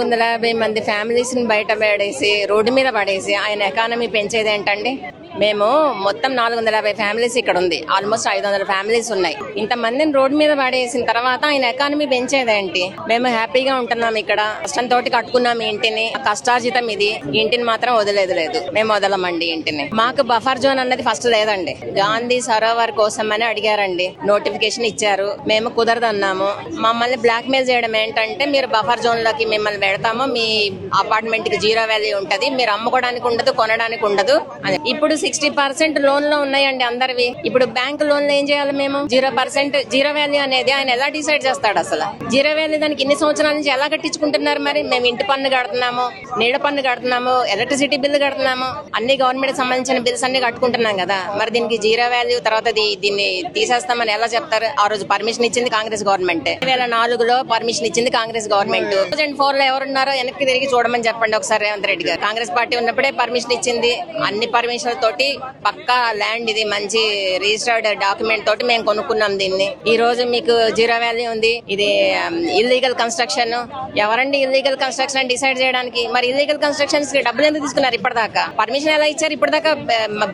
450 మంది ఫ్యామిలీస్ ని బయట పడేసి రోడ్డు మీద పడేసి ఆయన ఎకానమీ పెంచేది ఏంటండి? మేము మొత్తం 450 ఫ్యామిలీస్ ఇక్కడ ఉంది, ఆల్మోస్ట్ 500 ఫ్యామిలీస్ ఉన్నాయి. ఇంతమందిని రోడ్డు మీద పడేసిన తర్వాత ఆయన ఎకానమీ పెంచేదేంటి? మేము హ్యాపీగా ఉంటున్నాం ఇక్కడ, కష్టంతో కట్టుకున్నాం ఇంటిని, కష్టార్జితం ఇది. ఇంటిని మాత్రం వదిలేదు లేదు, మేము వదలమండి ఇంటిని. మాకు బఫర్ జోన్ అన్నది ఫస్ట్ లేదండి. గాంధీ సరోవర్ కోసం అని అడిగారండి, నోటిఫికేషన్ ఇచ్చారు, మేము కుదరదన్నాము. మమ్మల్ని బ్లాక్ మెయిల్ చేయడం ఏంటంటే, మీరు బఫర్ జోన్ లోకి మిమ్మల్ని పెడతాము, మీ అపార్ట్మెంట్ కి 0 వాల్యూ ఉంటది, మీరు అమ్ముకోవడానికి ఉండదు, కొనడానికి ఉండదు అని. ఇప్పుడు 60% లోన్ లో ఉన్నాయండి అందరివి. ఇప్పుడు బ్యాంక్ లోన్ లో ఏం చేయాలి మేము? 0% 0 వాల్యూ అనేది ఆయన ఎలా డిసైడ్ చేస్తాడు అసలు? 0 వాల్యూ దానికి ఇన్ని సంవత్సరాల నుంచి ఎలా కట్టించుకుంటున్నారు? మరి మేము ఇంటి పన్ను కడుతున్నాము, నీడ పన్ను కడుతున్నాము, ఎలక్ట్రిసిటీ బిల్లు కడుతున్నాము, అన్ని గవర్నమెంట్ సంబంధించిన బిల్స్ అన్ని కట్టుకుంటున్నాం కదా. మరి దీనికి 0 వాల్యూ తర్వాత దీన్ని తీసేస్తామని ఎలా చెప్తారు? ఆ రోజు పర్మిషన్ ఇచ్చింది కాంగ్రెస్ గవర్నమెంట్, 2004లో పర్మిషన్ ఇచ్చింది కాంగ్రెస్ గవర్నమెంట్. 2004 లో ఎవరున్నారో వెనక్కి తిరిగి చూడమని చెప్పండి ఒకసారి రేవంత్ రెడ్డి గారు. కాంగ్రెస్ పార్టీ ఉన్నప్పుడే పర్మిషన్ ఇచ్చింది, అన్ని పర్మిషన్ తోటి పక్కా ల్యాండ్, ఇది మంచి రిజిస్టర్డ్ డాక్యుమెంట్ తోటి మేము కొనుక్కున్నాం దీన్ని. ఈ రోజు మీకు 0 వాల్యూ ఉంది, ఇది ఇల్లీగల్ కన్స్ట్రక్షన్. ఎవరండి ఇల్లీగల్ కన్స్ట్రక్షన్ డిసైడ్ చేయడానికి? మరి ఇల్లీగల్ కన్స్ట్రక్షన్స్ కి డబ్బులు ఎందుకు తీసుకున్నారు? ఇప్పటిదాకా పర్మిషన్ ఎలా ఇచ్చారు? ఇప్పటిదాకా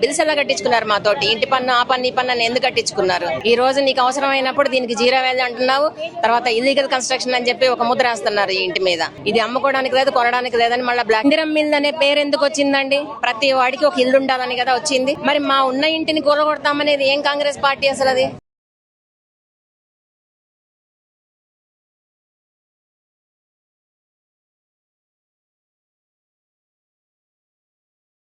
బిల్స్ ఎలా కట్టించుకున్నారు మాతోటి? ఇంటి పన్ను, ఆ పన్ను, ఈ పన్ను అని ఎందుకు కట్టించుకున్నారు? ఈ రోజు నీకు అవసరం అయినప్పుడు దీనికి 0 వాల్యూ అంటున్నావు, తర్వాత ఇల్లీగల్ కన్స్ట్రక్షన్ అని చెప్పి ఒక ముద్ర వేస్తున్నారు ఈ ఇంటి మీద. ఇది అమ్ముకోవడానికి లేదు, కొనడానికి లేదని మళ్ళీ బ్లాక్. ఇందిరం మిల్ అనే పేరు ఎందుకు వచ్చిందండి? ప్రతి వాడికి ఒక ఇల్లు ఉండాలని కదా వచ్చింది. మరి మా ఉన్న ఇంటిని కూలగొడతామనేది ఏం కాంగ్రెస్ పార్టీ అసలు? అది